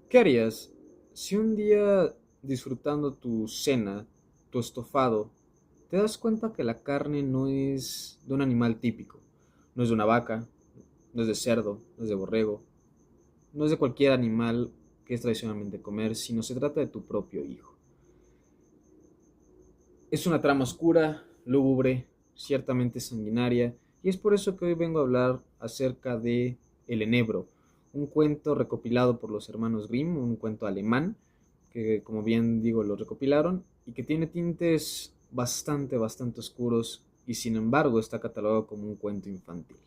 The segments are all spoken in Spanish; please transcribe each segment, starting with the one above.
¿Qué harías si un día disfrutando tu cena, tu estofado, te das cuenta que la carne no es de un animal típico? No es de una vaca, no es de cerdo, no es de borrego, no es de cualquier animal que es tradicionalmente comer, sino se trata de tu propio hijo. Es una trama oscura, lúgubre, ciertamente sanguinaria, y es por eso que hoy vengo a hablar acerca de El Enebro, un cuento recopilado por los hermanos Grimm, un cuento alemán, que como bien digo lo recopilaron, y que tiene tintes bastante oscuros, y sin embargo está catalogado como un cuento infantil.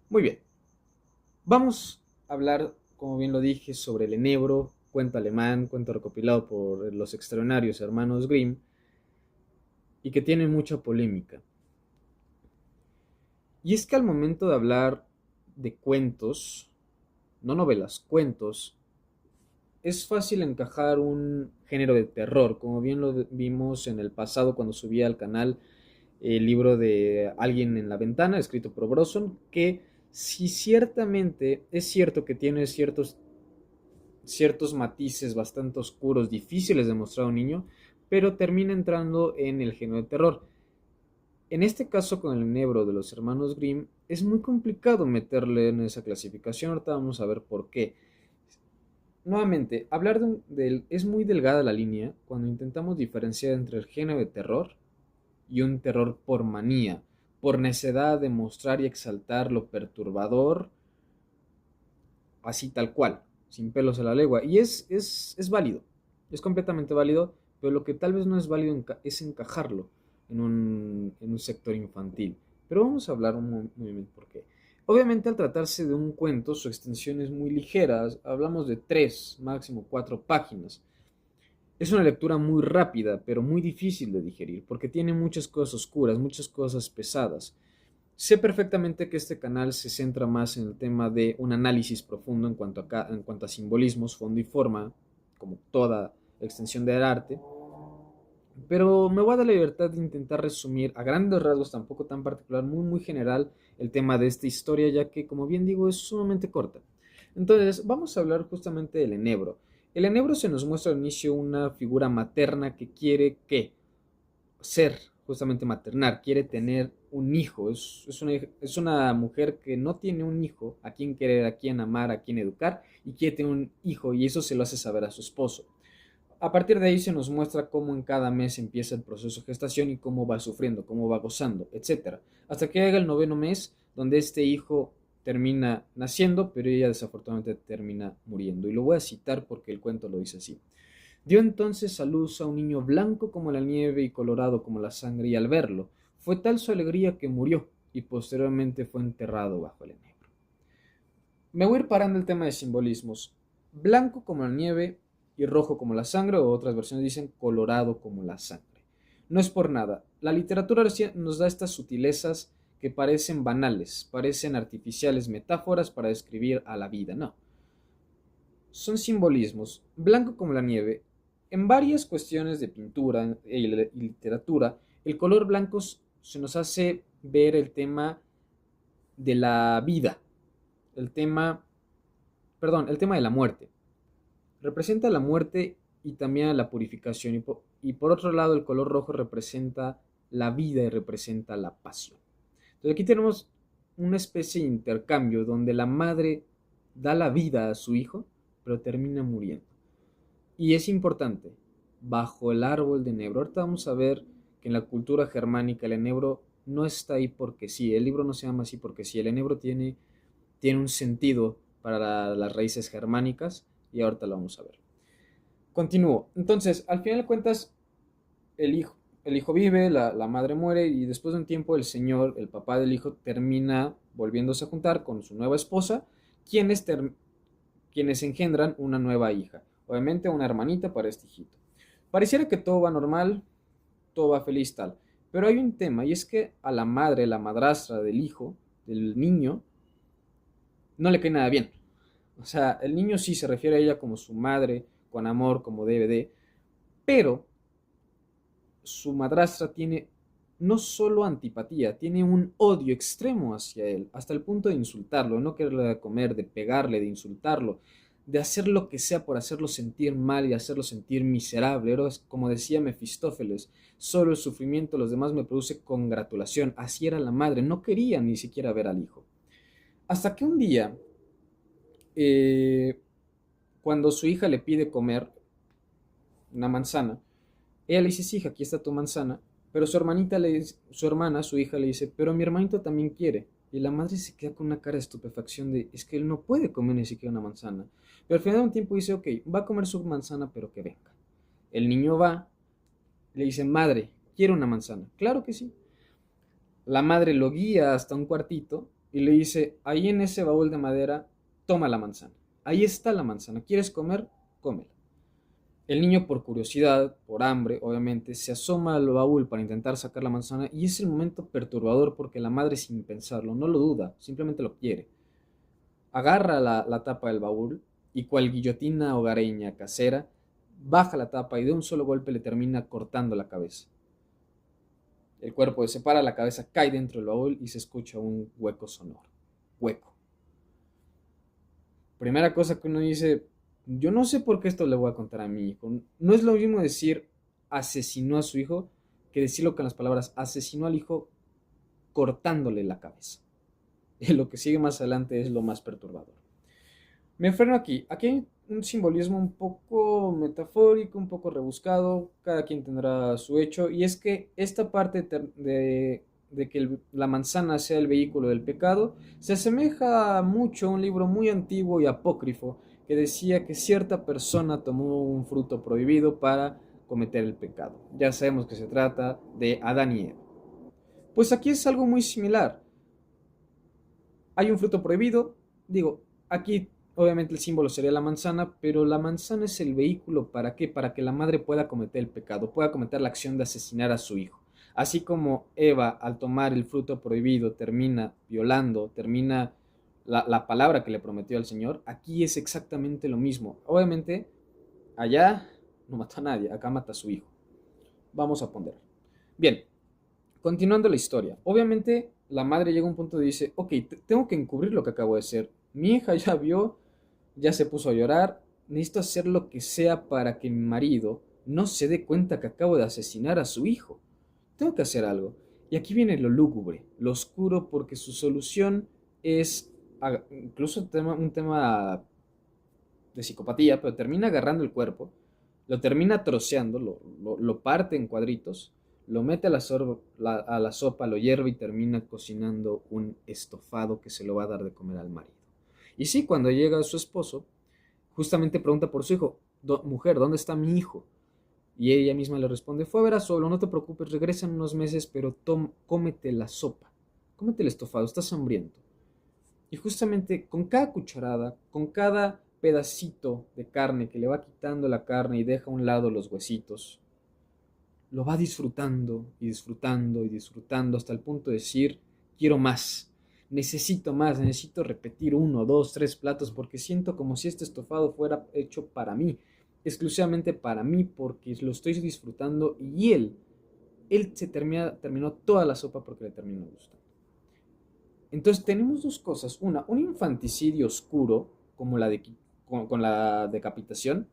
Muy bien, vamos a hablar, como bien lo dije, sobre El Enebro, cuento alemán, cuento recopilado por los extraordinarios hermanos Grimm, y que tiene mucha polémica. Y es que al momento de hablar de cuentos, no novelas, cuentos, es fácil encajar un género de terror, como bien lo vimos en el pasado cuando subía al canal el libro de Alguien en la ventana, escrito por Bronson, que si ciertamente es cierto que tiene ciertos matices bastante oscuros, difíciles de mostrar a un niño, pero termina entrando en el género de terror. En este caso con el enebro de los hermanos Grimm es muy complicado meterle en esa clasificación, ahorita vamos a ver por qué. Nuevamente, hablar es muy delgada la línea cuando intentamos diferenciar entre el género de terror y un terror por manía, por necesidad de mostrar y exaltar lo perturbador, así tal cual, sin pelos a la legua. Y es válido, es completamente válido, pero lo que tal vez no es válido es encajarlo en un sector infantil. Pero vamos a hablar un momento por qué. Obviamente al tratarse de un cuento, su extensión es muy ligera, hablamos de 3, máximo 4 páginas. Es una lectura muy rápida, pero muy difícil de digerir, porque tiene muchas cosas oscuras, muchas cosas pesadas. Sé perfectamente que este canal se centra más en el tema de un análisis profundo en cuanto a simbolismos, fondo y forma, como toda extensión del arte, pero me voy a dar la libertad de intentar resumir a grandes rasgos, tampoco tan particular, muy general, el tema de esta historia, ya que, como bien digo, es sumamente corta. Entonces, vamos a hablar justamente del enebro. El enebro se nos muestra al inicio una figura materna que quiere que ser justamente maternar, quiere tener un hijo, es una mujer que no tiene un hijo a quien querer, a quien amar, a quien educar, y quiere tener un hijo, y eso se lo hace saber a su esposo. A partir de ahí se nos muestra cómo en cada mes empieza el proceso de gestación y cómo va sufriendo, cómo va gozando, etcétera. Hasta que llega el noveno mes, donde este hijo termina naciendo, pero ella desafortunadamente termina muriendo. Y lo voy a citar porque el cuento lo dice así. Dio entonces a luz a un niño blanco como la nieve y colorado como la sangre, y al verlo, fue tal su alegría que murió, y posteriormente fue enterrado bajo el enebro. Me voy a ir parando el tema de simbolismos. Blanco como la nieve y rojo como la sangre, o otras versiones dicen colorado como la sangre. No es por nada. La literatura nos da estas sutilezas que parecen banales, parecen artificiales metáforas para describir a la vida. No, son simbolismos. Blanco como la nieve. En varias cuestiones de pintura y literatura, el color blanco se nos hace ver el tema de la vida, el tema, perdón, el tema de la muerte. Representa la muerte y también la purificación. Y por otro lado, el color rojo representa la vida y representa la pasión. Entonces aquí tenemos una especie de intercambio donde la madre da la vida a su hijo, pero termina muriendo. Y es importante, bajo el árbol de enebro. Ahorita vamos a ver que en la cultura germánica el enebro no está ahí porque sí. El libro no se llama así porque sí. El enebro tiene un sentido para las raíces germánicas y ahorita lo vamos a ver. Continúo. Entonces, al final de cuentas, el hijo, el hijo vive, la madre muere y después de un tiempo el señor, el papá del hijo, termina volviéndose a juntar con su nueva esposa, quienes, quienes engendran una nueva hija. Obviamente una hermanita para este hijito. Pareciera que todo va normal, todo va feliz tal. Pero hay un tema y es que a la madre, la madrastra del hijo, del niño, no le cae nada bien. O sea, el niño sí se refiere a ella como su madre, con amor, como debe de, pero su madrastra tiene no solo antipatía, tiene un odio extremo hacia él, hasta el punto de insultarlo, de no quererle comer, de pegarle, de insultarlo, de hacer lo que sea por hacerlo sentir mal y hacerlo sentir miserable. Era, como decía Mefistófeles, solo el sufrimiento de los demás me produce congratulación. Así era la madre, no quería ni siquiera ver al hijo. Hasta que un día, eh, cuando su hija le pide comer una manzana, ella le dice, sí, hija, aquí está tu manzana, pero su hermana, su hija le dice, pero mi hermanito también quiere. Y la madre se queda con una cara de estupefacción de, es que él no puede comer ni siquiera una manzana. Pero al final de un tiempo dice, ok, va a comer su manzana, pero que venga. El niño va, le dice, madre, quiero una manzana. Claro que sí. La madre lo guía hasta un cuartito y le dice, ahí en ese baúl de madera, toma la manzana. Ahí está la manzana. ¿Quieres comer? Cómela. El niño, por curiosidad, por hambre, obviamente, se asoma al baúl para intentar sacar la manzana y es el momento perturbador porque la madre, sin pensarlo, no lo duda, simplemente lo quiere. Agarra la tapa del baúl y, cual guillotina hogareña casera, baja la tapa y de un solo golpe le termina cortando la cabeza. El cuerpo se separa, la cabeza cae dentro del baúl y se escucha un hueco sonoro. Hueco. Primera cosa que uno dice, yo no sé por qué esto le voy a contar a mi hijo. No es lo mismo decir asesinó a su hijo que decirlo con las palabras asesinó al hijo cortándole la cabeza. Y lo que sigue más adelante es lo más perturbador. Me freno aquí. Aquí hay un simbolismo un poco metafórico, un poco rebuscado. Cada quien tendrá su hecho. Y es que esta parte de que la manzana sea el vehículo del pecado se asemeja mucho a un libro muy antiguo y apócrifo que decía que cierta persona tomó un fruto prohibido para cometer el pecado. Ya sabemos que se trata de Adán y Eva. Pues aquí es algo muy similar. Hay un fruto prohibido, digo, aquí obviamente el símbolo sería la manzana, pero la manzana es el vehículo ¿para qué? Para que la madre pueda cometer el pecado, pueda cometer la acción de asesinar a su hijo. Así como Eva al tomar el fruto prohibido termina violando, termina la palabra que le prometió al Señor, aquí es exactamente lo mismo. Obviamente, allá no mata a nadie, acá mata a su hijo. Vamos a poner. Bien, continuando la historia, obviamente la madre llega a un punto y dice, ok, tengo que encubrir lo que acabo de hacer. Mi hija ya vio, ya se puso a llorar, necesito hacer lo que sea para que mi marido no se dé cuenta que acabo de asesinar a su hijo. Tengo que hacer algo. Y aquí viene lo lúgubre, lo oscuro, porque su solución es incluso un tema de psicopatía, pero termina agarrando el cuerpo, lo termina troceando, lo parte en cuadritos, lo mete a la sopa, lo hierve y termina cocinando un estofado que se lo va a dar de comer al marido. Y sí, cuando llega su esposo, justamente pregunta por su hijo, mujer, ¿dónde está mi hijo? Y ella misma le responde, fue a ver a Solo, no te preocupes, regresa en unos meses, pero cómete la sopa, cómete el estofado, estás hambriento. Y justamente con cada cucharada, con cada pedacito de carne que le va quitando la carne y deja a un lado los huesitos, lo va disfrutando y disfrutando y disfrutando hasta el punto de decir, quiero más, necesito repetir uno, dos, tres platos porque siento como si este estofado fuera hecho para mí, exclusivamente para mí porque lo estoy disfrutando y él terminó toda la sopa porque le terminó gustando. Entonces tenemos dos cosas. Una, un infanticidio oscuro, como con la decapitación,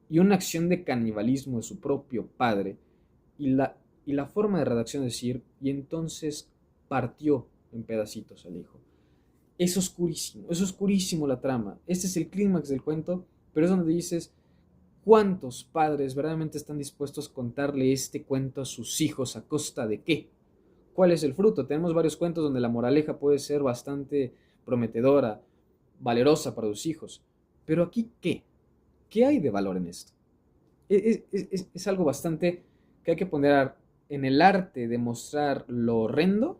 y una acción de canibalismo de su propio padre, y la forma de redacción de decir, y entonces partió en pedacitos al hijo. Es oscurísimo la trama. Este es el clímax del cuento, pero es donde dices, ¿cuántos padres verdaderamente están dispuestos a contarle este cuento a sus hijos a costa de qué? ¿Cuál es el fruto? Tenemos varios cuentos donde la moraleja puede ser bastante prometedora, valerosa para los hijos. Pero aquí, ¿qué? ¿Qué hay de valor en esto? Es algo bastante que hay que poner en el arte de mostrar lo horrendo,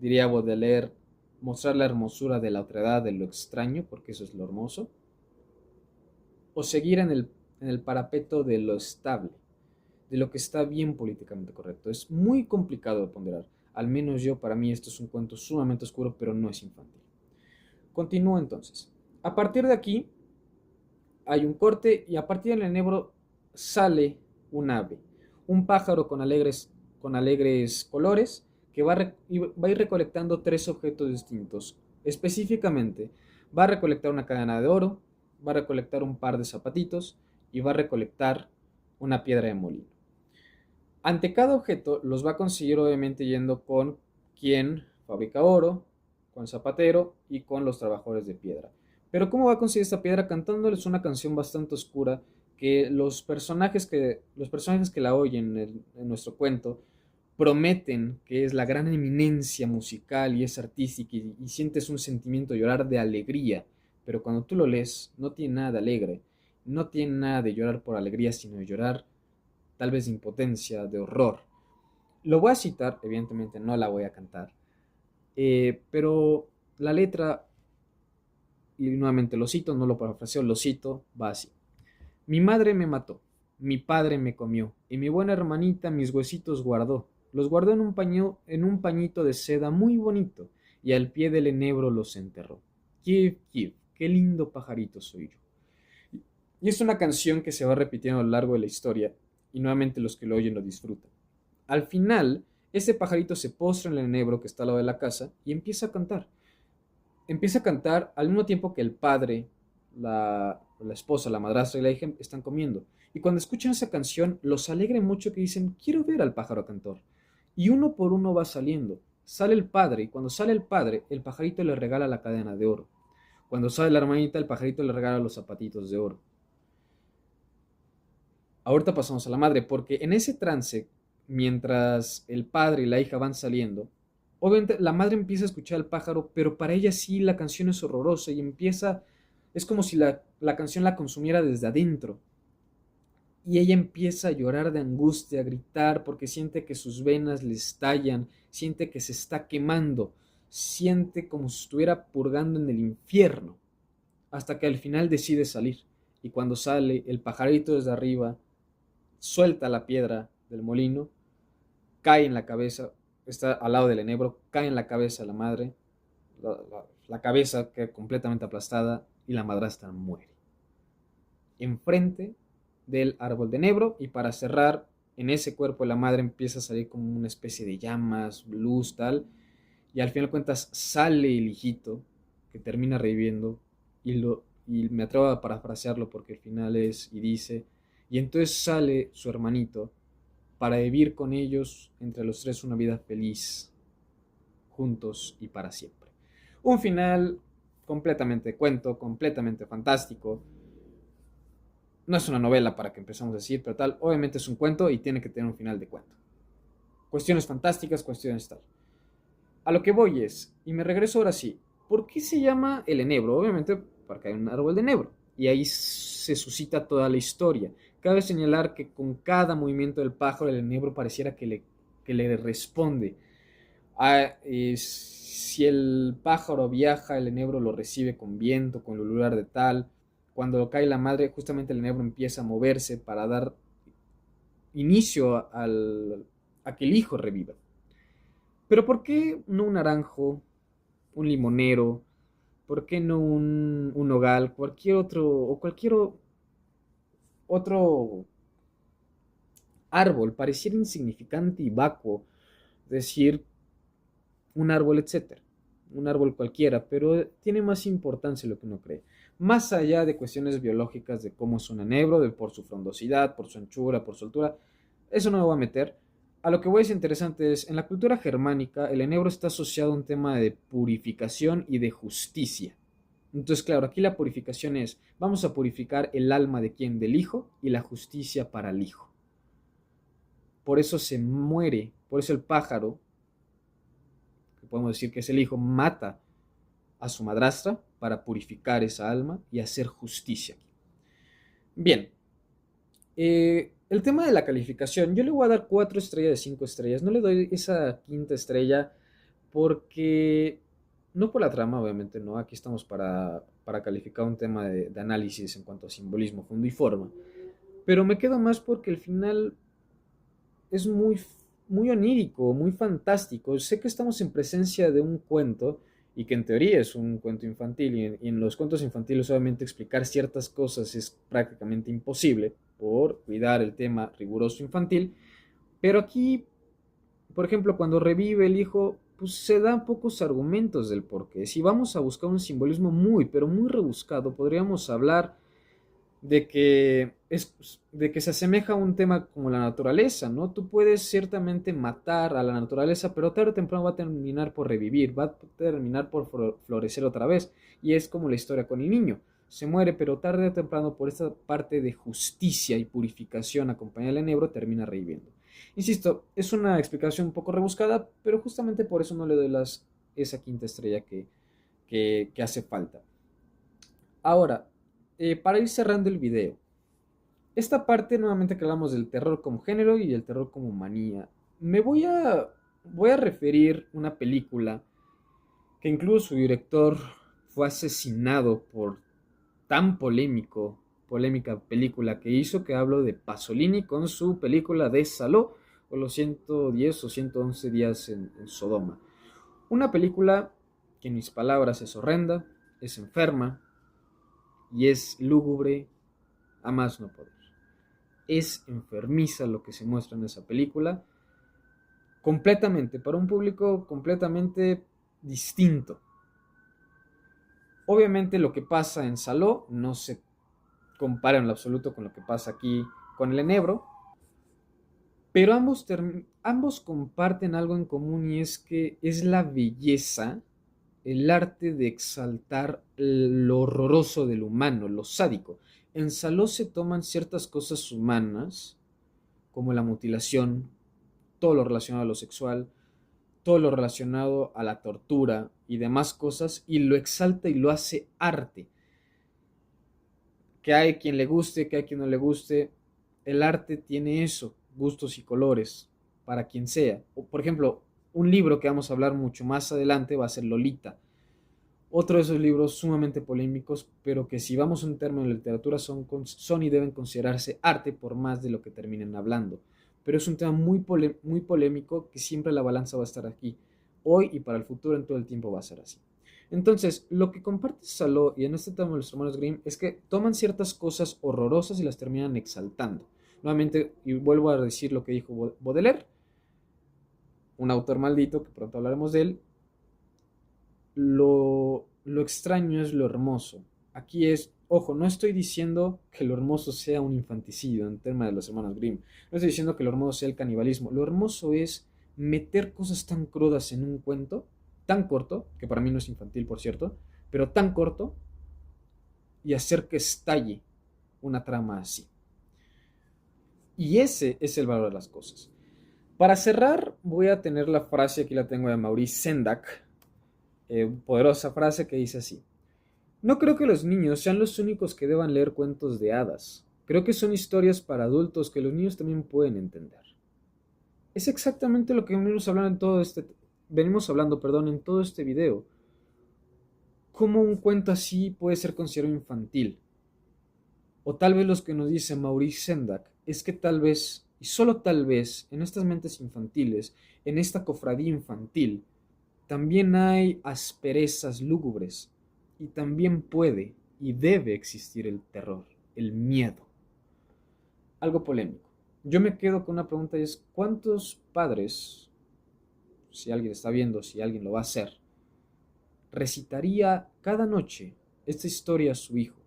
diría Baudelaire, mostrar la hermosura de la otredad, de lo extraño, porque eso es lo hermoso, o seguir en el parapeto de lo estable, de lo que está bien políticamente correcto. Es muy complicado de ponderar. Al menos yo, para mí, esto es un cuento sumamente oscuro, pero no es infantil. Continúo entonces. A partir de aquí, hay un corte y a partir del enebro sale un ave, un pájaro con alegres colores que va a ir recolectando tres objetos distintos. Específicamente, Va a recolectar una cadena de oro, va a recolectar un par de zapatitos y va a recolectar una piedra de molino. Ante cada objeto los va a conseguir obviamente yendo con quien fabrica oro, con el zapatero y con los trabajadores de piedra. Pero ¿cómo va a conseguir esta piedra? Cantándoles una canción bastante oscura que los personajes que la oyen en nuestro cuento prometen que es la gran eminencia musical y es artística y sientes un sentimiento de llorar de alegría, pero cuando tú lo lees no tiene nada de alegre, no tiene nada de llorar por alegría, sino de llorar tal vez de impotencia, de horror. Lo voy a citar, evidentemente no la voy a cantar, pero la letra, y nuevamente lo cito, no lo parafraseo, lo cito, va así. Mi madre me mató, mi padre me comió, y mi buena hermanita mis huesitos guardó. Los guardó en un pañito de seda muy bonito, y al pie del enebro los enterró. Kiev, Kiev, qué lindo pajarito soy yo. Y es una canción que se va repitiendo a lo largo de la historia, y nuevamente los que lo oyen lo disfrutan. Al final, este pajarito se postra en el enebro que está al lado de la casa y empieza a cantar. Empieza a cantar al mismo tiempo que el padre, la esposa, la madrastra y la hija están comiendo. Y cuando escuchan esa canción, los alegra mucho que dicen, quiero ver al pájaro cantor. Y uno por uno va saliendo. Sale el padre, y cuando sale el padre, el pajarito le regala la cadena de oro. Cuando sale la hermanita, el pajarito le regala los zapatitos de oro. Ahorita pasamos a la madre, porque en ese trance, mientras el padre y la hija van saliendo, obviamente la madre empieza a escuchar al pájaro, pero para ella sí la canción es horrorosa y es como si la canción la consumiera desde adentro. Y ella empieza a llorar de angustia, a gritar, porque siente que sus venas le estallan, siente que se está quemando, siente como si estuviera purgando en el infierno, hasta que al final decide salir. Y cuando sale, el pajarito desde arriba suelta la piedra del molino, cae en la cabeza, está al lado del enebro, cae en la cabeza de la madre, la cabeza queda completamente aplastada y la madrastra muere. Enfrente del árbol de enebro, y para cerrar, en ese cuerpo de la madre empieza a salir como una especie de llamas, luz, tal, y al final de cuentas sale el hijito que termina reviviendo y me atrevo a parafrasearlo porque el final es y dice, y entonces sale su hermanito para vivir con ellos entre los tres una vida feliz, juntos y para siempre. Un final completamente de cuento, completamente fantástico. No es una novela para que empezamos a decir, pero tal, obviamente es un cuento y tiene que tener un final de cuento. Cuestiones fantásticas, cuestiones tal. A lo que voy es, y me regreso ahora sí, ¿por qué se llama el enebro? Obviamente porque hay un árbol de enebro, y ahí se suscita toda la historia. Cabe señalar que con cada movimiento del pájaro, el enebro pareciera que le responde. Si el pájaro viaja, el enebro lo recibe con viento, con lugar de tal. Cuando cae la madre, justamente el enebro empieza a moverse para dar inicio a que el hijo reviva. Pero ¿por qué no un naranjo, un limonero? ¿Por qué no un nogal? Cualquier otro, o cualquier otro árbol pareciera insignificante y vacuo, es decir, un árbol, etcétera, un árbol cualquiera, pero tiene más importancia de lo que uno cree. Más allá de cuestiones biológicas de cómo es un enebro, por su frondosidad, por su anchura, por su altura, eso no me voy a meter. A lo que voy a decir interesante es, en la cultura germánica, el enebro está asociado a un tema de purificación y de justicia. Entonces, claro, aquí la purificación es, vamos a purificar el alma de quién, del hijo, y la justicia para el hijo. Por eso se muere, por eso el pájaro, que podemos decir que es el hijo, mata a su madrastra para purificar esa alma y hacer justicia aquí. Bien, el tema de la calificación, yo le voy a dar 4 estrellas de 5 estrellas, no le doy esa quinta estrella porque, no por la trama, obviamente, no, aquí estamos para calificar un tema de análisis en cuanto a simbolismo, fondo y forma, pero me quedo más porque el final es muy onírico, muy fantástico. Sé que estamos en presencia de un cuento y que en teoría es un cuento infantil y en los cuentos infantiles obviamente explicar ciertas cosas es prácticamente imposible por cuidar el tema riguroso infantil, pero aquí, por ejemplo, cuando revive el hijo, pues se dan pocos argumentos del por qué. Si vamos a buscar un simbolismo muy, pero muy rebuscado, podríamos hablar de que se asemeja a un tema como la naturaleza, ¿no? Tú puedes ciertamente matar a la naturaleza, pero tarde o temprano va a terminar por revivir, va a terminar por florecer otra vez. Y es como la historia con el niño. Se muere, pero tarde o temprano por esta parte de justicia y purificación acompañada del enebro termina reviviendo. Insisto, es una explicación un poco rebuscada, pero justamente por eso no le doy esa quinta estrella que hace falta. Ahora, para ir cerrando el video, esta parte nuevamente que hablamos del terror como género y el terror como manía, voy a referir una película que incluso su director fue asesinado por tan polémica película que hizo, que hablo de Pasolini con su película de Saló o los 110 o 111 días en Sodoma. Una película que en mis palabras es horrenda, es enferma y es lúgubre a más no poder. Es enfermiza lo que se muestra en esa película, completamente, para un público completamente distinto. Obviamente lo que pasa en Saló no se compara en lo absoluto con lo que pasa aquí con el enebro, pero ambos comparten algo en común, y es que es la belleza, el arte de exaltar lo horroroso del humano, lo sádico. En Saló se toman ciertas cosas humanas, como la mutilación, todo lo relacionado a lo sexual, todo lo relacionado a la tortura y demás cosas, y lo exalta y lo hace arte. Que hay quien le guste, que hay quien no le guste. El arte tiene eso, gustos y colores, para quien sea. O, por ejemplo, un libro que vamos a hablar mucho más adelante va a ser Lolita. Otro de esos libros sumamente polémicos, pero que si vamos a un término de literatura son y deben considerarse arte por más de lo que terminen hablando. Pero es un tema muy polémico, que siempre la balanza va a estar aquí. Hoy y para el futuro en todo el tiempo va a ser así. Entonces, lo que comparte Saló y en este tema de los hermanos Grimm es que toman ciertas cosas horrorosas y las terminan exaltando. Nuevamente, y vuelvo a decir lo que dijo Baudelaire, un autor maldito, que pronto hablaremos de él. Lo extraño es lo hermoso. Aquí es, ojo, no estoy diciendo que lo hermoso sea un infanticidio en tema de los hermanos Grimm. No estoy diciendo que lo hermoso sea el canibalismo. Lo hermoso es meter cosas tan crudas en un cuento, tan corto, que para mí no es infantil, por cierto, pero tan corto, y hacer que estalle una trama así. Y ese es el valor de las cosas. Para cerrar, voy a tener la frase, aquí la tengo, de Maurice Sendak, poderosa frase que dice así: no creo que los niños sean los únicos que deban leer cuentos de hadas. Creo que son historias para adultos que los niños también pueden entender. Es exactamente lo que venimos hablando, en todo este video. ¿Cómo un cuento así puede ser considerado infantil? O tal vez lo que nos dice Maurice Sendak es que tal vez, y solo tal vez, en estas mentes infantiles, en esta cofradía infantil, también hay asperezas lúgubres, y también puede y debe existir el terror, el miedo. Algo polémico. Yo me quedo con una pregunta, y es: ¿cuántos padres, si alguien está viendo, si alguien lo va a hacer, recitaría cada noche esta historia a su hijo,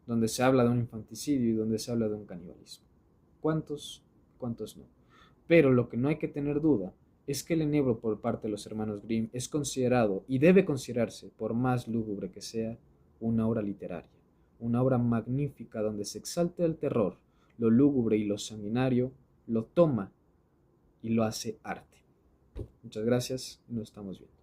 donde se habla de un infanticidio y donde se habla de un canibalismo? ¿Cuántos? ¿Cuántos no? Pero lo que no hay que tener duda es que el enebro por parte de los hermanos Grimm es considerado, y debe considerarse, por más lúgubre que sea, una obra literaria, una obra magnífica donde se exalta el terror, lo lúgubre y lo sanguinario, lo toma y lo hace arte. Muchas gracias y nos estamos viendo.